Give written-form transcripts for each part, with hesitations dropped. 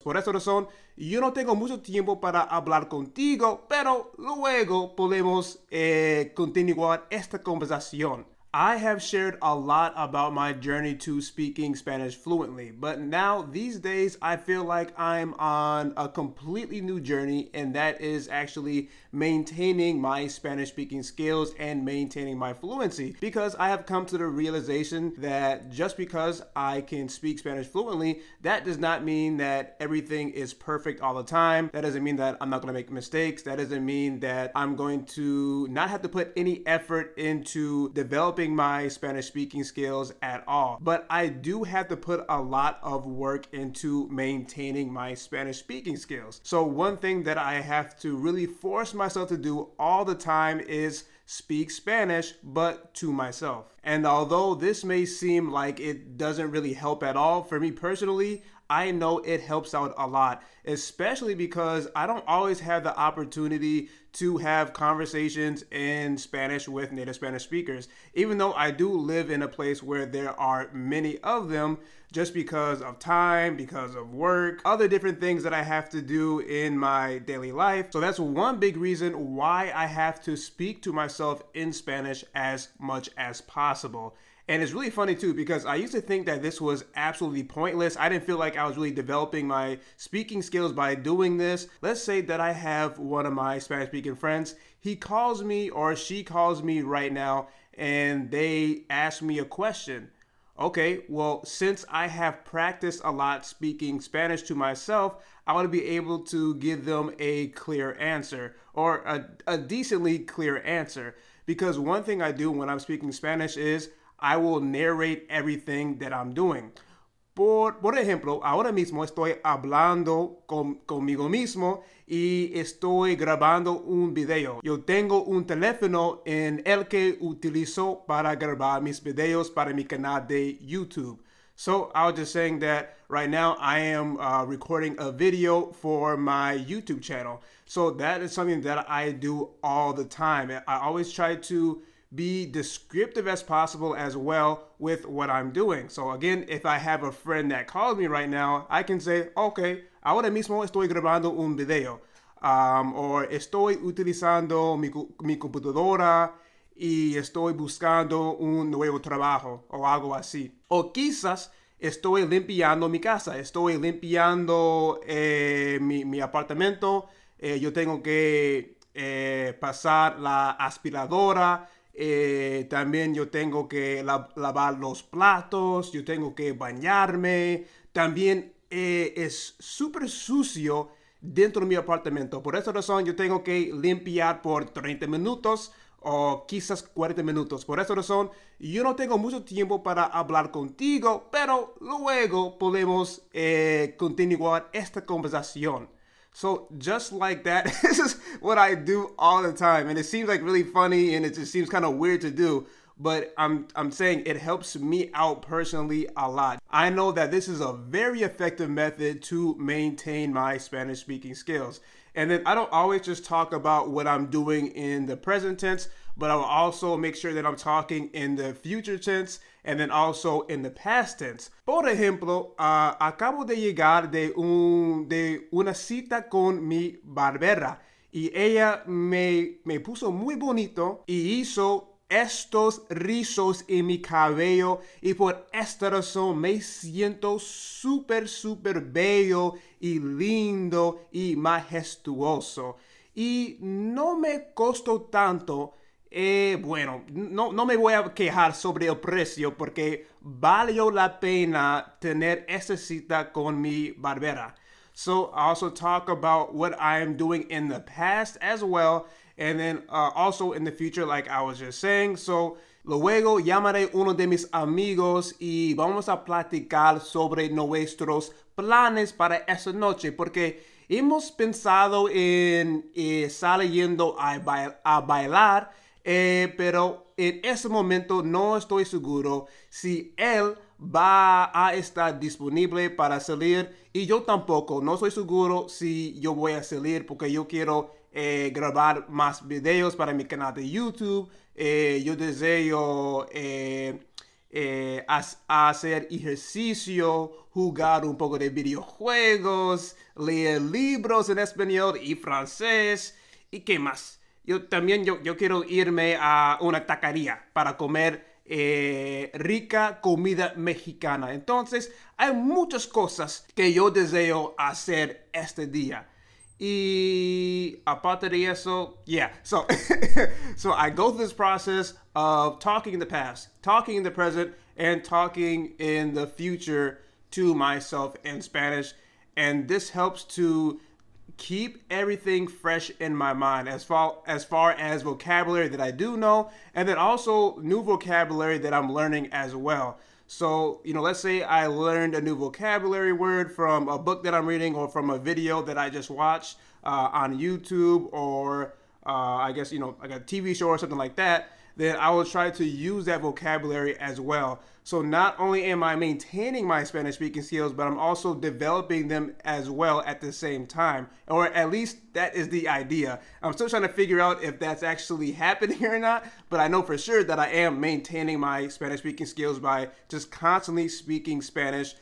Por esa razón, yo no tengo mucho tiempo para hablar contigo, pero luego podemos continuar esta conversación. I have shared a lot about my journey to speaking Spanish fluently, but now these days I feel like I'm on a completely new journey, and that is actually maintaining my Spanish speaking skills and maintaining my fluency, because I have come to the realization that just because I can speak Spanish fluently, that does not mean that everything is perfect all the time. That doesn't mean that I'm not going to make mistakes. That doesn't mean that I'm going to not have to put any effort into developing my Spanish speaking skills at all. But I do have to put a lot of work into maintaining my Spanish speaking skills. So one thing that I have to really force myself to do all the time is speak Spanish, but to myself. And although this may seem like it doesn't really help at all, for me personally, I know it helps out a lot, especially because I don't always have the opportunity to have conversations in Spanish with native Spanish speakers. Even though I do live in a place where there are many of them, just because of time, because of work, other different things that I have to do in my daily life. So that's one big reason why I have to speak to myself in Spanish as much as possible. And it's really funny too, because I used to think that this was absolutely pointless. I didn't feel like I was really developing my speaking skills by doing this. Let's say that I have one of my Spanish speaking friends. He calls me or she calls me right now and they ask me a question. Okay, well, since I have practiced a lot speaking Spanish to myself, I want to be able to give them a clear answer, or a decently clear answer. Because one thing I do when I'm speaking Spanish is I will narrate everything that I'm doing. Por ejemplo, ahora mismo estoy hablando conmigo mismo y estoy grabando un video. Yo tengo un teléfono en el que utilizo para grabar mis videos para mi canal de YouTube. So I was just saying that right now I am recording a video for my YouTube channel. So that is something that I do all the time. I always try to be descriptive as possible as well with what I'm doing. So again, if I have a friend that calls me right now, I can say, okay, ahora mismo estoy grabando un video. Or estoy utilizando mi computadora y estoy buscando un nuevo trabajo o algo así. O quizás estoy limpiando mi casa, estoy limpiando mi apartamento, yo tengo que pasar la aspiradora. También yo tengo que lavar los platos, yo tengo que bañarme. También es súper sucio dentro de mi apartamento. Por esa razón yo tengo que limpiar por 30 minutos o quizás 40 minutos. Por esa razón yo no tengo mucho tiempo para hablar contigo, pero luego podemos continuar esta conversación. So just like that, this is what I do all the time. And it seems like really funny and it just seems kind of weird to do. But I'm saying it helps me out personally a lot. I know that this is a very effective method to maintain my Spanish speaking skills. And then I don't always just talk about what I'm doing in the present tense, but I will also make sure that I'm talking in the future tense and then also in the past tense. Por ejemplo, acabo de llegar de una cita con mi barbera y ella me puso muy bonito y hizo estos rizos en mi cabello y por esta razón me siento súper bello y lindo y majestuoso y no me costó tanto. Bueno, no me voy a quejar sobre el precio porque valió la pena tener esta cita con mi barbera. So I also talk about what I am doing in the past as well. And then also in the future, like I was just saying. So luego llamaré uno de mis amigos y vamos a platicar sobre nuestros planes para esa noche. Porque hemos pensado en saliendo a bailar. Pero en ese momento no estoy seguro si él va a estar disponible para salir y yo tampoco. No estoy seguro si yo voy a salir porque yo quiero grabar más videos para mi canal de YouTube. Yo deseo hacer ejercicio, jugar un poco de videojuegos, leer libros en español y francés. ¿Y qué más? Yo quiero irme a una taquería para comer rica comida mexicana. Entonces, hay muchas cosas que yo deseo hacer este día. Y aparte de eso, yeah. So, so I go through this process of talking in the past, talking in the present, and talking in the future to myself in Spanish. And this helps to keep everything fresh in my mind as far as vocabulary that I do know, and then also new vocabulary that I'm learning as well. So, let's say I learned a new vocabulary word from a book that I'm reading or from a video that I just watched on YouTube, or I guess, like a TV show or something like that, then I will try to use that vocabulary as well. So not only am I maintaining my Spanish speaking skills, but I'm also developing them as well at the same time. Or at least that is the idea. I'm still trying to figure out if that's actually happening or not, but I know for sure that I am maintaining my Spanish speaking skills by just constantly speaking Spanish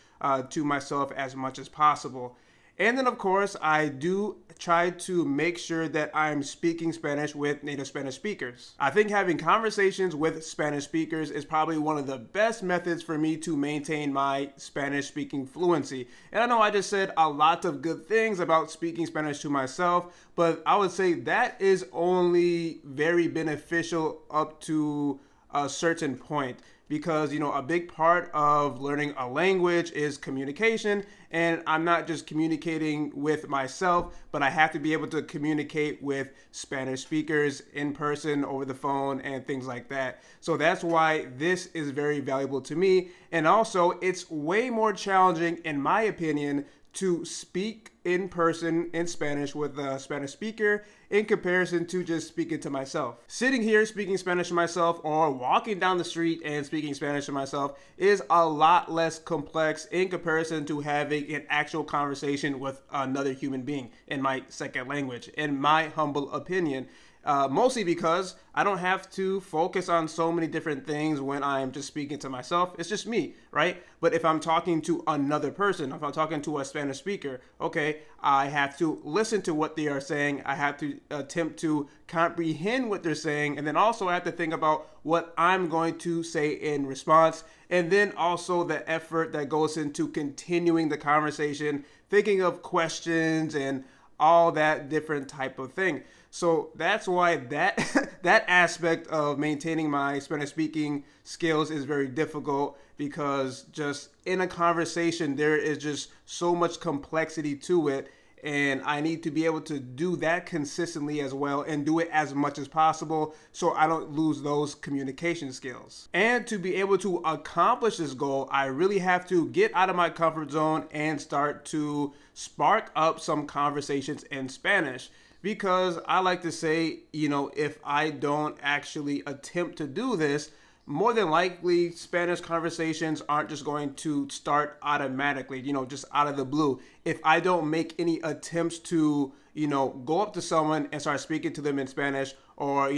to myself as much as possible. And then, of course, I do try to make sure that I'm speaking Spanish with native Spanish speakers. I think having conversations with Spanish speakers is probably one of the best methods for me to maintain my Spanish speaking fluency. And I know I just said a lot of good things about speaking Spanish to myself, but I would say that is only very beneficial up to a certain point. Because, a big part of learning a language is communication, and I'm not just communicating with myself, but I have to be able to communicate with Spanish speakers in person, over the phone, and things like that. So that's why this is very valuable to me. And also, it's way more challenging, in my opinion, to speak in person in Spanish with a Spanish speaker in comparison to just speaking to myself. Sitting here speaking Spanish to myself or walking down the street and speaking Spanish to myself is a lot less complex in comparison to having an actual conversation with another human being in my second language, in my humble opinion. Mostly because I don't have to focus on so many different things when I'm just speaking to myself. It's just me, right? But if I'm talking to another person, if I'm talking to a Spanish speaker, okay, I have to listen to what they are saying. I have to attempt to comprehend what they're saying. And then also I have to think about what I'm going to say in response. And then also the effort that goes into continuing the conversation, thinking of questions and all that different type of thing. So that's why that aspect of maintaining my Spanish speaking skills is very difficult, because just in a conversation, there is just so much complexity to it. And I need to be able to do that consistently as well and do it as much as possible so I don't lose those communication skills. And to be able to accomplish this goal, I really have to get out of my comfort zone and start to spark up some conversations in Spanish. Because I like to say, if I don't actually attempt to do this, more than likely Spanish conversations aren't just going to start automatically, just out of the blue. If I don't make any attempts to, go up to someone and start speaking to them in Spanish, or,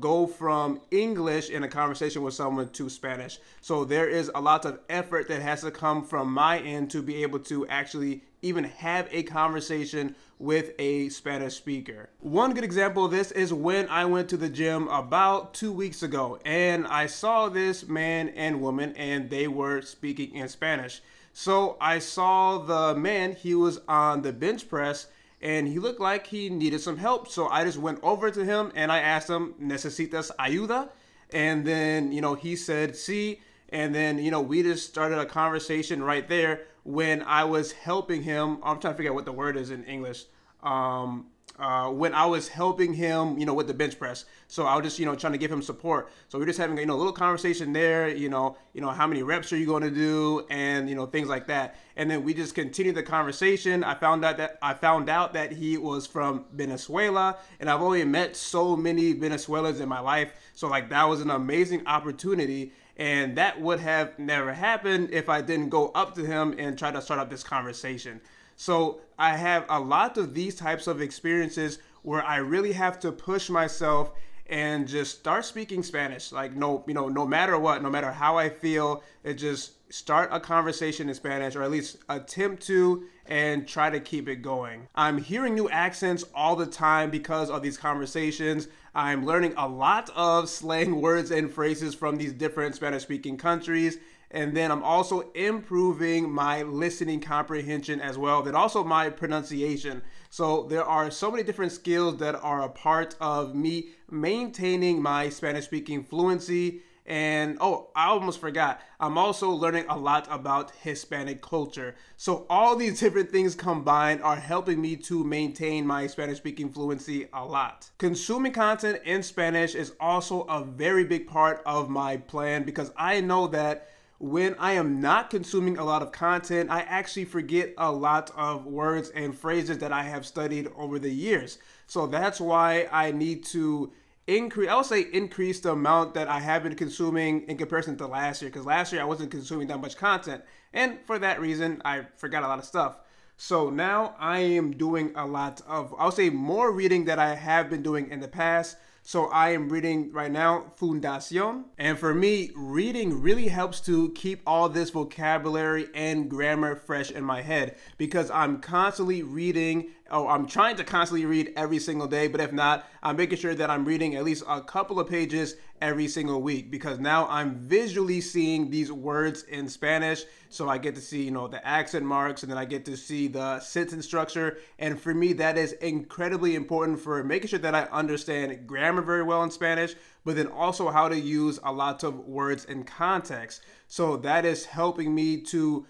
go from English in a conversation with someone to Spanish. So there is a lot of effort that has to come from my end to be able to actually even have a conversation with a Spanish speaker. One good example of this is when I went to the gym about 2 weeks ago, and I saw this man and woman, and they were speaking in Spanish. So I saw the man, he was on the bench press, and he looked like he needed some help. So I just went over to him and I asked him, ¿Necesitas ayuda? And then, he said, sí. And then, we just started a conversation right there when I was helping him. I'm trying to figure out what the word is in English. When I was helping him, with the bench press. So I was just, trying to give him support. So we're just having, a little conversation there, how many reps are you going to do, and, things like that. And then we just continued the conversation. I found out that he was from Venezuela, and I've only met so many Venezuelans in my life. So that was an amazing opportunity. And that would have never happened if I didn't go up to him and try to start up this conversation. So I have a lot of these types of experiences where I really have to push myself and just start speaking Spanish. Like no matter what, no matter how I feel, it just start a conversation in Spanish, or at least attempt to, and try to keep it going. I'm hearing new accents all the time because of these conversations. I'm learning a lot of slang words and phrases from these different Spanish-speaking countries. And then I'm also improving my listening comprehension as well, then also my pronunciation. So there are so many different skills that are a part of me maintaining my Spanish speaking fluency. And oh, I almost forgot, I'm also learning a lot about Hispanic culture. So all these different things combined are helping me to maintain my Spanish speaking fluency a lot. Consuming content in Spanish is also a very big part of my plan, because I know that when I am not consuming a lot of content, I actually forget a lot of words and phrases that I have studied over the years. So that's why I need to increase the amount that I have been consuming in comparison to last year, because last year I wasn't consuming that much content, and for that reason I forgot a lot of stuff. So now I am doing a lot of, I'll say, more reading that I have been doing in the past. So I am reading right now Fundación. And for me, reading really helps to keep all this vocabulary and grammar fresh in my head, because I'm constantly reading, or I'm trying to constantly read every single day. But if not, I'm making sure that I'm reading at least a couple of pages every single week, because now I'm visually seeing these words in Spanish. So I get to see, the accent marks, and then I get to see the sentence structure. And for me, that is incredibly important for making sure that I understand grammar very well in Spanish, but then also how to use a lot of words in context. So that is helping me to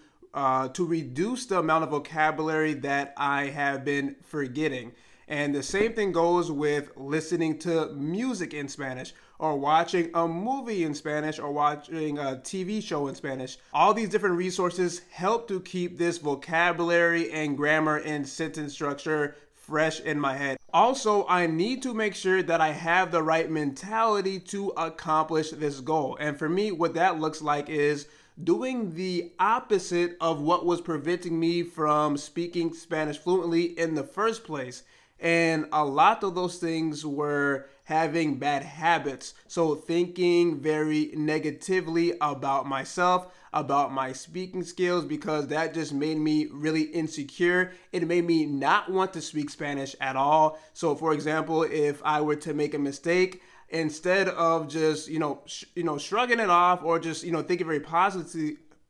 reduce the amount of vocabulary that I have been forgetting. And the same thing goes with listening to music in Spanish, or watching a movie in Spanish, or watching a TV show in Spanish. All these different resources help to keep this vocabulary and grammar and sentence structure fresh in my head. Also, I need to make sure that I have the right mentality to accomplish this goal. And for me, what that looks like is doing the opposite of what was preventing me from speaking Spanish fluently in the first place. And a lot of those things were having bad habits. So thinking very negatively about myself, about my speaking skills, because that just made me really insecure. It made me not want to speak Spanish at all. So for example, if I were to make a mistake, instead of just, shrugging it off, or just, thinking very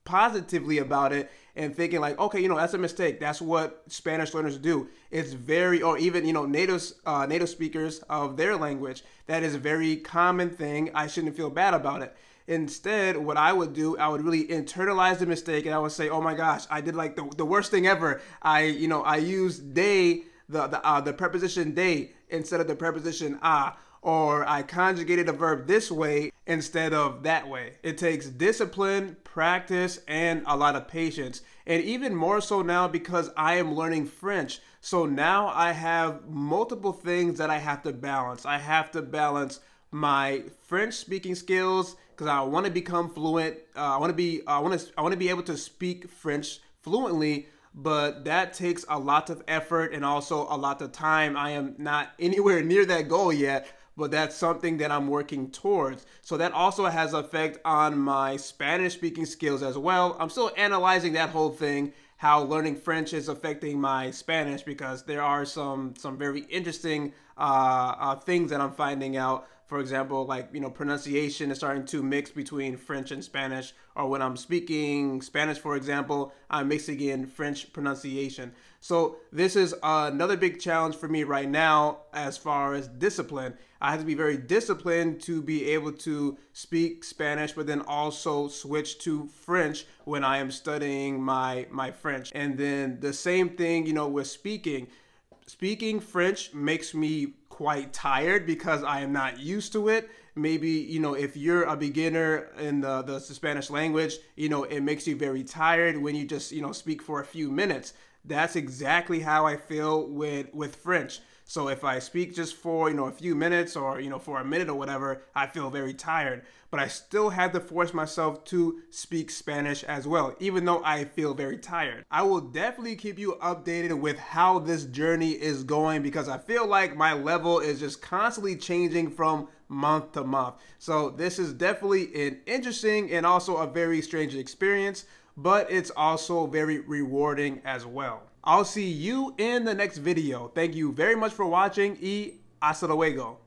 positively about it, and thinking like, okay, that's a mistake. That's what Spanish learners do. It's very, or even, native speakers of their language, that is a very common thing. I shouldn't feel bad about it. Instead, what I would do, I would really internalize the mistake, and I would say, oh my gosh, I did like the worst thing ever. I used de, the preposition de instead of the preposition a. Or I conjugated a verb this way instead of that way. It takes discipline, practice, and a lot of patience. And even more so now, because I am learning French. So now I have multiple things that I have to balance. I have to balance my French speaking skills, because I want to become fluent. I want to be able to speak French fluently. But that takes a lot of effort and also a lot of time. I am not anywhere near that goal yet, but that's something that I'm working towards. So that also has an effect on my Spanish speaking skills as well. I'm still analyzing that whole thing, how learning French is affecting my Spanish, because there are some very interesting things that I'm finding out. For example, like, pronunciation is starting to mix between French and Spanish, or when I'm speaking Spanish, for example, I'm mixing in French pronunciation. So this is another big challenge for me right now as far as discipline. I have to be very disciplined to be able to speak Spanish, but then also switch to French when I am studying my French. And then the same thing, with speaking. Speaking French makes me quite tired because I am not used to it. Maybe, if you're a beginner in the Spanish language, it makes you very tired when you just, speak for a few minutes. That's exactly how I feel with French. So if I speak just for, a few minutes or, for a minute or whatever, I feel very tired. But I still had to force myself to speak Spanish as well, even though I feel very tired. I will definitely keep you updated with how this journey is going because I feel like my level is just constantly changing from month to month. So this is definitely an interesting and also a very strange experience, but it's also very rewarding as well. I'll see you in the next video. Thank you very much for watching y hasta luego.